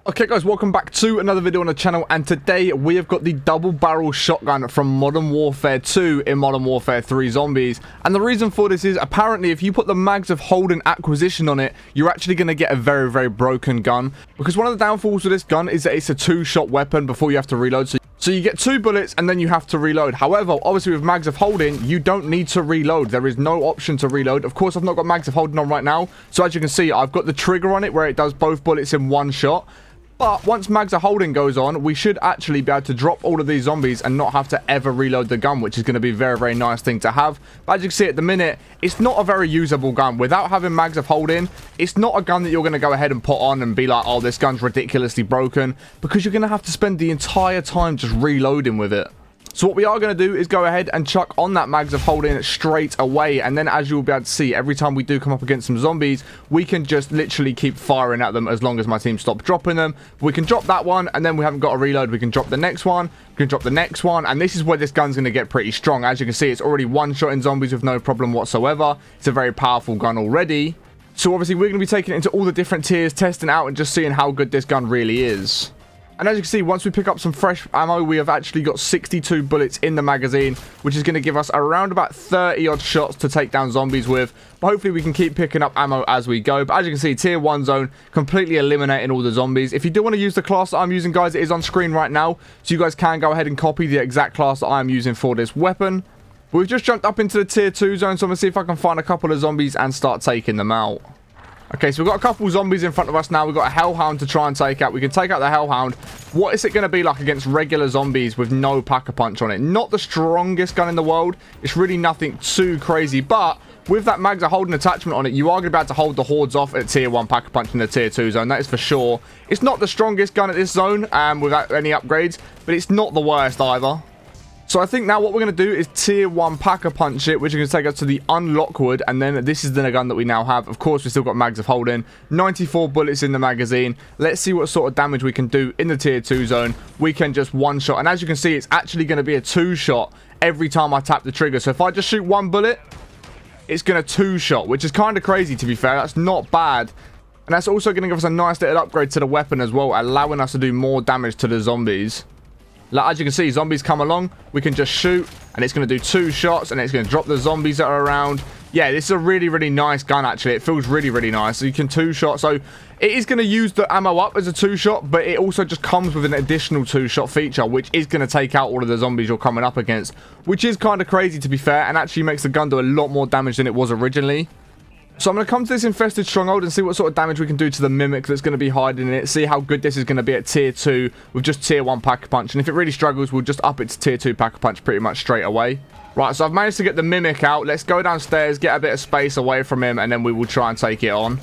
Okay guys, welcome back to another video on the channel, and today we have got the double barrel shotgun from Modern Warfare 2 in Modern Warfare 3 Zombies. And the reason for this is apparently if you put the mags of Holden acquisition on it, you're actually going to get a very broken gun, because one of the downfalls with this gun is that it's a two-shot weapon before you have to reload. So you get 2 bullets and then you have to reload. However, obviously with mags of Holden, you don't need to reload. There is no option to reload. Of course, I've not got mags of Holden on right now, so as you can see, I've got the trigger on it where it does both bullets in one shot. But once mags of Holden goes on, we should actually be able to drop all of these zombies and not have to ever reload the gun, which is going to be a very nice thing to have. But as you can see at the minute, it's not a very usable gun. Without having mags of Holden, it's not a gun that you're going to go ahead and put on and be like, oh, this gun's ridiculously broken, because you're going to have to spend the entire time just reloading with it. So what we are going to do is go ahead and chuck on that mags of Holden straight away, and then as you'll be able to see, every time we do come up against some zombies, we can just literally keep firing at them as long as my team stops dropping them. We can drop that one, and then we haven't got to reload. We can drop the next one, we can drop the next one, and this is where this gun's going to get pretty strong. As you can see, it's already one-shotting zombies with no problem whatsoever. It's a very powerful gun already. So obviously we're going to be taking it into all the different tiers, testing out and just seeing how good this gun really is. And as you can see, once we pick up some fresh ammo, we have actually got 62 bullets in the magazine, which is going to give us around about 30 odd shots to take down zombies with. But hopefully we can keep picking up ammo as we go. But as you can see, tier 1 zone, completely eliminating all the zombies. If you do want to use the class that I'm using, guys, it is on screen right now, so you guys can go ahead and copy the exact class that I'm using for this weapon. But we've just jumped up into the tier 2 zone, so I'm going to see if I can find a couple of zombies and start taking them out. Okay, so we've got a couple zombies in front of us now. We've got a hellhound to try and take out. We can take out the hellhound. What is it going to be like against regular zombies with no pack-a-punch on it? Not the strongest gun in the world. It's really nothing too crazy, but with that mags of Holden attachment on it, you are going to be able to hold the hordes off at tier 1 pack-a-punch in the tier 2 zone. That is for sure. It's not the strongest gun at this zone without any upgrades, but it's not the worst either. So I think now what we're going to do is tier 1 pack-a-punch it, which is going to take us to the lockwood, and then this is the gun that we now have. Of course, we've still got mags of Holden, 94 bullets in the magazine. Let's see what sort of damage we can do in the tier 2 zone. We can just one-shot, and as you can see, it's actually going to be a 2-shot every time I tap the trigger. So if I just shoot 1 bullet, it's going to 2-shot, which is kind of crazy, to be fair. That's not bad. And that's also going to give us a nice little upgrade to the weapon as well, allowing us to do more damage to the zombies. Like, as you can see, zombies come along, we can just shoot, and it's going to do 2 shots, and it's going to drop the zombies that are around. Yeah, this is a really nice gun, actually. It feels really nice. So you can 2-shot. So it is going to use the ammo up as a 2-shot, but it also just comes with an additional 2-shot feature, which is going to take out all of the zombies you're coming up against, which is kind of crazy, to be fair, and actually makes the gun do a lot more damage than it was originally. So I'm going to come to this infested stronghold and see what sort of damage we can do to the mimic that's going to be hiding in it. See how good this is going to be at tier 2 with just tier 1 pack-a-punch. And if it really struggles, we'll just up it to tier 2 pack-a-punch pretty much straight away. Right, so I've managed to get the mimic out. Let's go downstairs, get a bit of space away from him, and then we will try and take it on.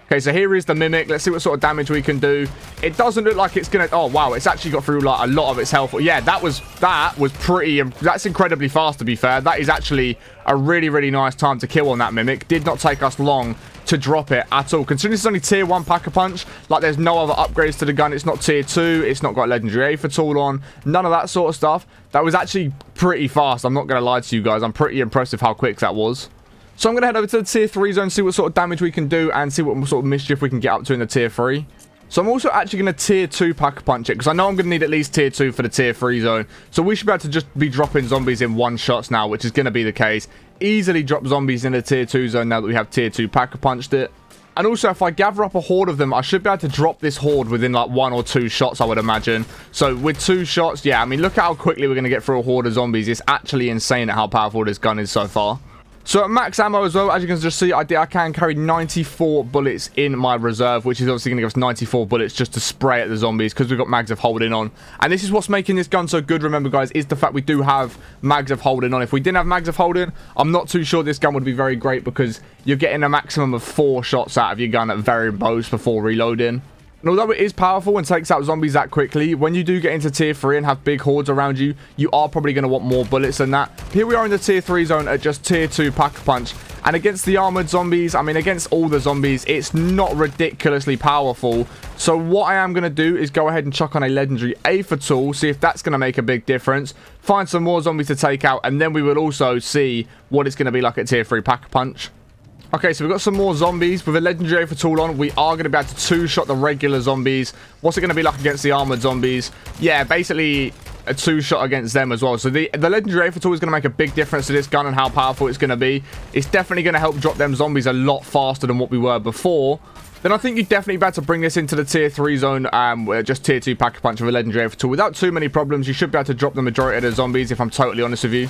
Okay, so here is the mimic. Let's see what sort of damage we can do. It doesn't look like it's gonna... Oh, wow, it's actually got through, like, a lot of its health. Yeah, that was pretty... That's incredibly fast, to be fair. That is actually a really nice time to kill on that mimic. Did not take us long to drop it at all. Considering this is only tier 1 pack-a-punch, like, there's no other upgrades to the gun. It's not tier 2. It's not got legendary A for tool on. None of that sort of stuff. That was actually pretty fast. I'm not gonna lie to you guys. I'm pretty impressed with how quick that was. So I'm going to head over to the tier 3 zone, see what sort of damage we can do, and see what sort of mischief we can get up to in the tier 3. So I'm also actually going to tier 2 pack-a-punch it, because I know I'm going to need at least tier 2 for the tier 3 zone. So we should be able to just be dropping zombies in 1-shots now, which is going to be the case. Easily drop zombies in the tier 2 zone now that we have tier 2 pack-a-punched it. And also, if I gather up a horde of them, I should be able to drop this horde within like 1 or 2 shots, I would imagine. So with 2 shots, yeah, I mean, look at how quickly we're going to get through a horde of zombies. It's actually insane at how powerful this gun is so far. So at max ammo as well, as you can just see, I can carry 94 bullets in my reserve, which is obviously going to give us 94 bullets just to spray at the zombies because we've got mags of Holden on. And this is what's making this gun so good, remember guys, is the fact we do have mags of Holden on. If we didn't have mags of Holden, I'm not too sure this gun would be very great, because you're getting a maximum of 4 shots out of your gun at very most before reloading. And although it is powerful and takes out zombies that quickly, when you do get into tier 3 and have big hordes around you, you are probably going to want more bullets than that. Here we are in the tier 3 zone at just tier 2 pack-a-punch. And against the armored zombies, I mean, against all the zombies, it's not ridiculously powerful. So what I am going to do is go ahead and chuck on a legendary A for tool, see if that's going to make a big difference. Find some more zombies to take out, and then we will also see what it's going to be like at tier 3 pack-a-punch. Okay, so we've got some more zombies. With a legendary for tool on, we are going to be able to two-shot the regular zombies. What's it going to be like against the armored zombies? Yeah, basically a two-shot against them as well. So the legendary for tool is going to make a big difference to this gun and how powerful it's going to be. It's definitely going to help drop them zombies a lot faster than what we were before. Then I think you'd definitely be able to bring this into the tier 3 zone, just tier 2 pack-a-punch with a legendary for tool. Without too many problems, you should be able to drop the majority of the zombies, if I'm totally honest with you.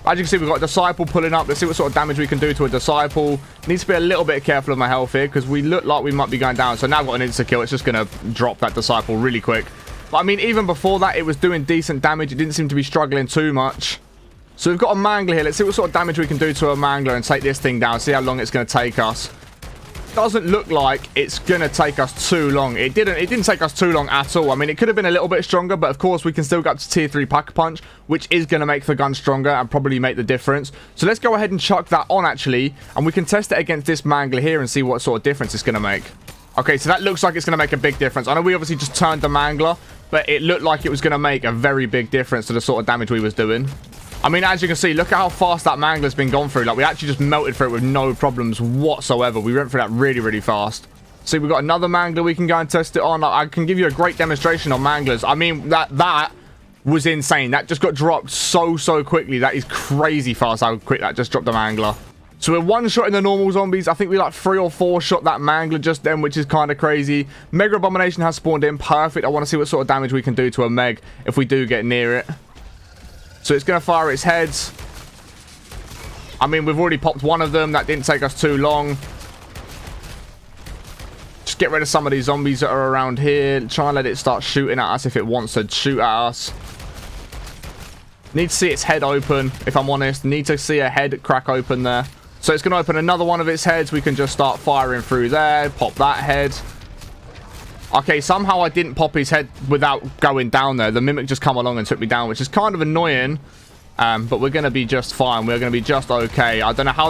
As you can see, we've got a disciple pulling up. Let's see what sort of damage we can do to a disciple. Needs to be a little bit careful of my health here because we look like we might be going down. So now I've got an insta-kill. It's just going to drop that disciple really quick. But I mean, even before that, it was doing decent damage. It didn't seem to be struggling too much. So we've got a mangler here. Let's see what sort of damage we can do to a mangler and take this thing down. See how long it's going to take us. Doesn't look like it's gonna take us too long. It didn't take us too long at all. I mean, it could have been a little bit stronger, but of course we can still get up to tier 3 pack-a-punch, which is gonna make the gun stronger and probably make the difference. So let's go ahead and chuck that on actually, and we can test it against this mangler here and see what sort of difference it's gonna make. Okay, so that looks like it's gonna make a big difference. I know we obviously just turned the mangler, but it looked like it was gonna make a very big difference to the sort of damage we was doing. I mean, as you can see, look at how fast that mangler's been gone through. Like, we actually just melted through it with no problems whatsoever. We went through that really, really fast. See, we've got another mangler we can go and test it on. I can give you a great demonstration on manglers. I mean, that was insane. That just got dropped so quickly. That is crazy fast how quick that just dropped the mangler. So we're one-shotting the normal zombies. I think we like 3 or 4 shot that mangler just then, which is kind of crazy. Mega Abomination has spawned in. Perfect. I want to see what sort of damage we can do to a Meg if we do get near it. So it's going to fire its heads. I mean, we've already popped one of them. That didn't take us too long. Just get rid of some of these zombies that are around here. Try and let it start shooting at us if it wants to shoot at us. Need to see its head open, if I'm honest. Need to see a head crack open there. So it's going to open another one of its heads. We can just start firing through there. Pop that head. Okay, somehow I didn't pop his head without going down there. The mimic just come along and took me down, which is kind of annoying. But we're going to be just fine. We're going to be just okay. I don't know how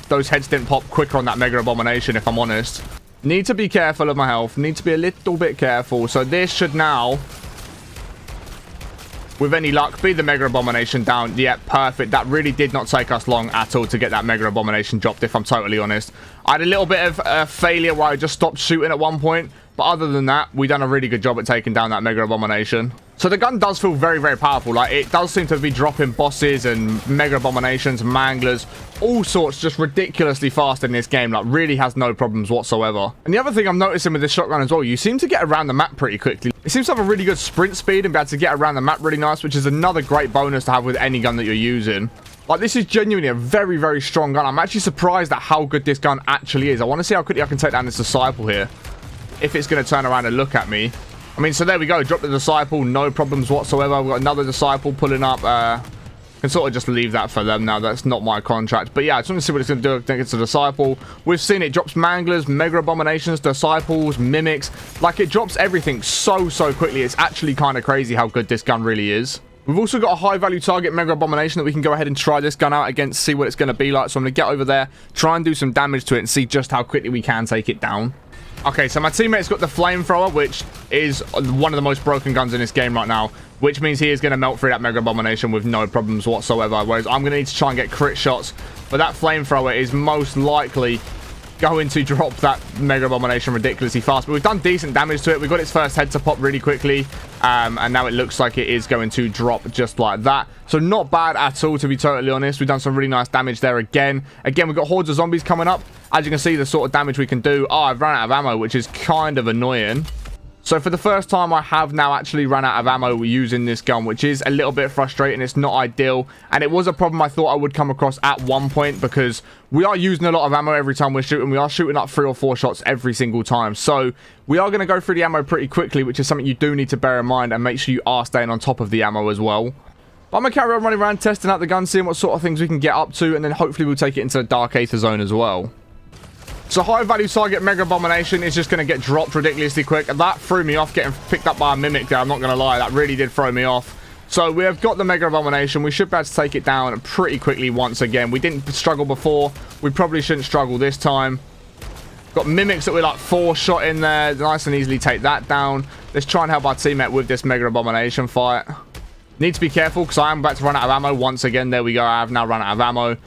those heads didn't pop quicker on that Mega Abomination, if I'm honest. Need to be careful of my health. Need to be a little bit careful. So this should now, with any luck, be the Mega Abomination down. Yeah, perfect. That really did not take us long at all to get that Mega Abomination dropped, if I'm totally honest. I had a little bit of a failure where I just stopped shooting at one point. But other than that, we done a really good job at taking down that Mega Abomination. So the gun does feel very, very powerful. Like, it does seem to be dropping bosses and Mega Abominations, manglers, all sorts just ridiculously fast in this game. Like, really has no problems whatsoever. And the other thing I'm noticing with this shotgun as well, you seem to get around the map pretty quickly. It seems to have a really good sprint speed and be able to get around the map really nice, which is another great bonus to have with any gun that you're using. Like, this is genuinely a very, very strong gun. I'm actually surprised at how good this gun actually is. I want to see how quickly I can take down this disciple here, if it's going to turn around and look at me. I mean, so there we go. Drop the disciple. No problems whatsoever. We've got another disciple pulling up. Can sort of just leave that for them now. That's not my contract. But yeah, I just want to see what it's going to do. I think it's a disciple. We've seen it drops manglers, Mega Abominations, disciples, mimics. Like, it drops everything so quickly. It's actually kind of crazy how good this gun really is. We've also got a high-value target Mega Abomination that we can go ahead and try this gun out against, see what it's going to be like. So I'm going to get over there, try and do some damage to it, and see just how quickly we can take it down. Okay, so my teammate's got the flamethrower, which is one of the most broken guns in this game right now, which means he is going to melt through that Mega Abomination with no problems whatsoever, whereas I'm going to need to try and get crit shots, but that flamethrower is most likely going to drop that Mega Abomination ridiculously fast. But we've done decent damage to it. We got its first head to pop really quickly, and now it looks like it is going to drop just like that. So not bad at all, to be totally honest. We've done some really nice damage there again. Again, we've got hordes of zombies coming up. As you can see, the sort of damage we can do. Oh, I've run out of ammo, which is kind of annoying. So for the first time, I have now actually run out of ammo using this gun, which is a little bit frustrating. It's not ideal, and it was a problem I thought I would come across at one point, because we are using a lot of ammo every time we're shooting. We are shooting up 3 or 4 shots every single time. So we are going to go through the ammo pretty quickly, which is something you do need to bear in mind, and make sure you are staying on top of the ammo as well. But I'm going to carry on running around, testing out the gun, seeing what sort of things we can get up to, and then hopefully we'll take it into the Dark Aether zone as well. So high value target Mega Abomination is just going to get dropped ridiculously quick. That threw me off getting picked up by a mimic there. I'm not going to lie. That really did throw me off. So we have got the Mega Abomination. We should be able to take it down pretty quickly once again. We didn't struggle before. We probably shouldn't struggle this time. Got mimics that we're like 4-shot in there. Nice and easily take that down. Let's try and help our teammate with this Mega Abomination fight. Need to be careful because I am about to run out of ammo once again. There we go. I have now run out of ammo.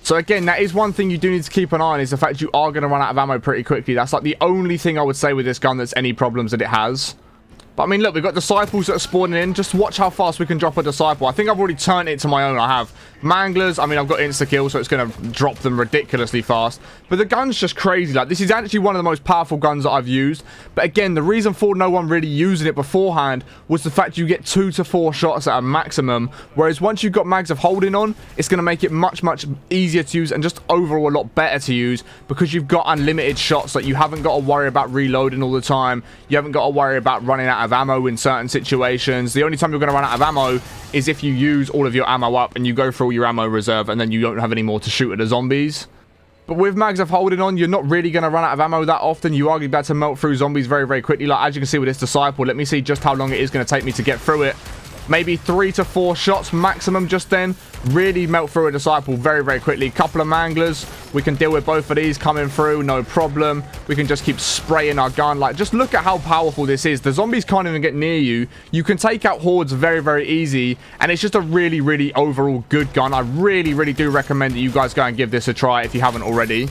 So again, that is one thing you do need to keep an eye on, is the fact you are going to run out of ammo pretty quickly. That's like the only thing I would say with this gun that's any problems that it has. But I mean, look, we've got disciples that are spawning in. Just watch how fast we can drop a disciple. I think I've already turned it to my own. I have manglers. I mean, I've got insta-kill, so it's going to drop them ridiculously fast. But the gun's just crazy. Like, this is actually one of the most powerful guns that I've used. But again, the reason for no one really using it beforehand was the fact you get 2 to 4 shots at a maximum. Whereas once you've got mags of holding on, it's going to make it much, much easier to use and just overall a lot better to use, because you've got unlimited shots. Like, you haven't got to worry about reloading all the time. You haven't got to worry about running out of ammo in certain situations. The only time you're going to run out of ammo is if you use all of your ammo up and you go through all your ammo reserve and then you don't have any more to shoot at the zombies. But with mags of holding on, you're not really going to run out of ammo that often. You are going to be able to melt through zombies very, very quickly. Like, as you can see with this disciple, let me see just how long it is going to take me to get through it. Maybe 3 to 4 shots maximum just then. Really melt through a disciple very, very quickly. Couple of manglers. We can deal with both of these coming through, no problem. We can just keep spraying our gun. Like, just look at how powerful this is. The zombies can't even get near you. You can take out hordes very, very easy. And it's just a really, really overall good gun. I really, really do recommend that you guys go and give this a try if you haven't already.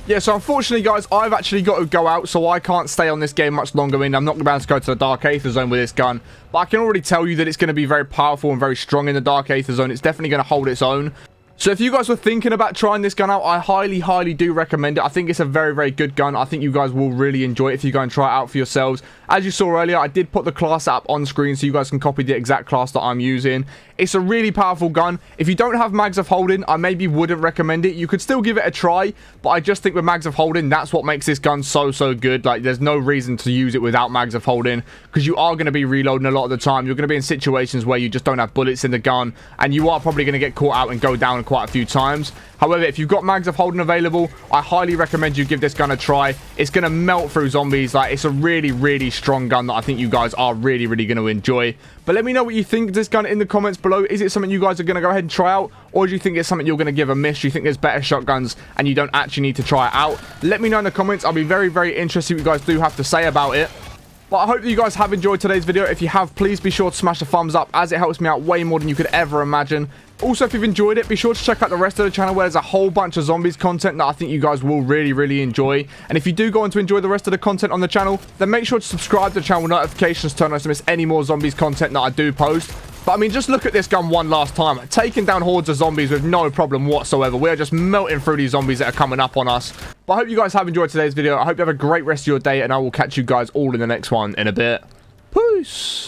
Yeah, so unfortunately, guys, I've actually got to go out, so I can't stay on this game much longer. I mean, I'm not going to be able to go to the Dark Aether Zone with this gun, but I can already tell you that it's going to be very powerful and very strong in the Dark Aether Zone. It's definitely going to hold its own. So if you guys were thinking about trying this gun out, I highly, highly do recommend it. I think it's a very, very good gun. I think you guys will really enjoy it if you go and try it out for yourselves. As you saw earlier, I did put the class up on screen so you guys can copy the exact class that I'm using. It's a really powerful gun. If you don't have mags of holding, I maybe wouldn't recommend it. You could still give it a try, but I just think with mags of holding, that's what makes this gun so, so good. Like, there's no reason to use it without mags of holding, because you are going to be reloading a lot of the time. You're going to be in situations where you just don't have bullets in the gun, and you are probably going to get caught out and go down quite a few times. However, if you've got mags of holding available, I highly recommend you give this gun a try. It's going to melt through zombies. Like, it's a really, really strong gun that I think you guys are really, really going to enjoy. But let me know what you think of this gun in the comments below. Is it something you guys are going to go ahead and try out? Or do you think it's something you're going to give a miss? Do you think there's better shotguns and you don't actually need to try it out? Let me know in the comments. I'll be very, very interested what you guys do have to say about it. But I hope that you guys have enjoyed today's video. If you have, please be sure to smash a thumbs up, as it helps me out way more than you could ever imagine. Also, if you've enjoyed it, be sure to check out the rest of the channel, where there's a whole bunch of zombies content that I think you guys will really, really enjoy. And if you do go on to enjoy the rest of the content on the channel, then make sure to subscribe to the channel with notifications turned on to miss any more zombies content that I do post. But I mean, just look at this gun one last time. Taking down hordes of zombies with no problem whatsoever. We're just melting through these zombies that are coming up on us. But I hope you guys have enjoyed today's video. I hope you have a great rest of your day, and I will catch you guys all in the next one in a bit. Peace.